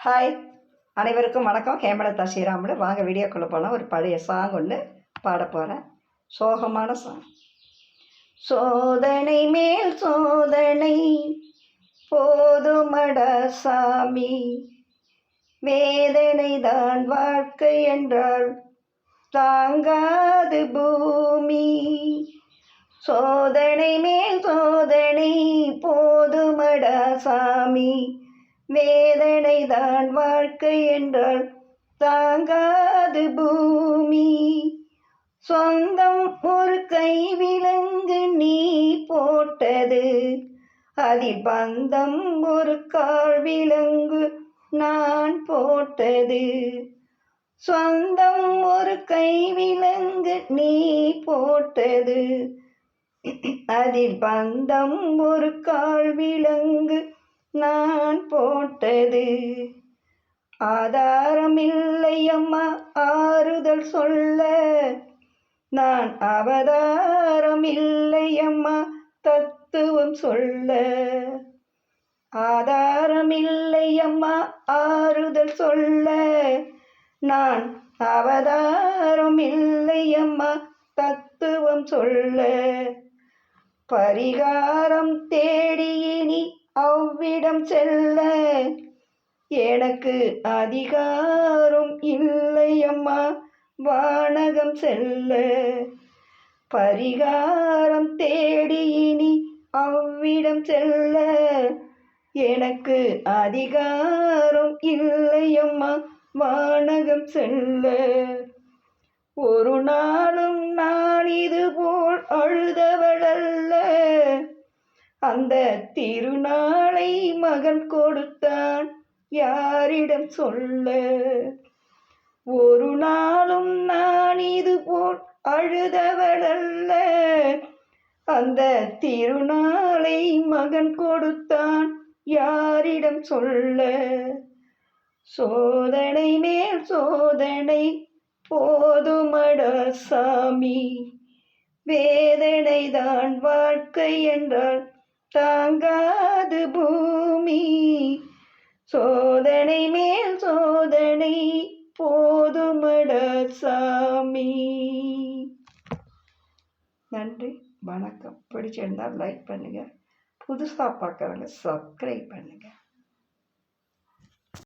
Hi, அனைவருக்கும் வணக்கம். ஹேமலதா ஸ்ரீராமுலு. வாங்க வீடியோக்குள்ளே போகலாம். ஒரு பழைய சாங் ஒன்று பாட போகிறேன். சோகமான சாங். சோதனை மேல் சோதனை போதுமடா சாமி, வேதனை தான் வாழ்க்கை என்றால் தாங்காது பூமி. சோதனை மேல் சோதனை போதுமடா சாமி, வேதனை தான் வாழ்க்கை என்றால் தாங்காது பூமி. சொந்தம் ஒரு கைவிலங்கு நீ போட்டது, அதில் பந்தம் ஒரு கால் விலங்கு நான் போட்டது. சொந்தம் ஒரு கைவிலங்கு நீ போட்டது, அதில் பந்தம் ஒரு கால் விலங்கு நான் போட்டது. ஆதாரம் இல்லை அம்மா ஆறுதல் சொல்ல, நான் அவதாரம் இல்லை அம்மா தத்துவம் சொல்ல. ஆதாரம் இல்லை அம்மா ஆறுதல் சொல்ல, நான் அவதாரம் இல்லை அம்மா தத்துவம் சொல்ல. பரிகாரம் தேடியினி அவ்விடம் செல்ல, எனக்கு அதிகாரம் இல்லை அம்மா வானகம் செல்ல. பரிகாரம் தேடியினி அவ்விடம் செல்ல, எனக்கு அதிகாரம் இல்லை அம்மா வானகம் செல்ல. ஒரு நாளும் நான் இதுபோல் அழுதவளல்ல, அந்த திருநாளை மகன் கொடுத்தான் யாரிடம் சொல்ல. ஒரு நாளும் நான் இதுபோல் அழுதவளல்ல, அந்த திருநாளை மகன் கொடுத்தான் யாரிடம் சொல்ல. சோதனை மேல் சோதனை போதுமடா சாமி, வேதனை தான் வாழ்க்கை என்றால் தாங்காது பூமி. சோதனை மேல் சோதனை போதுமடா சாமி. நன்றி, வணக்கம். பிடிச்சிருந்தால் லைக் பண்ணுங்கள். புதுசாக பார்க்குறவங்க சப்ஸ்கிரைப் பண்ணுங்கள்.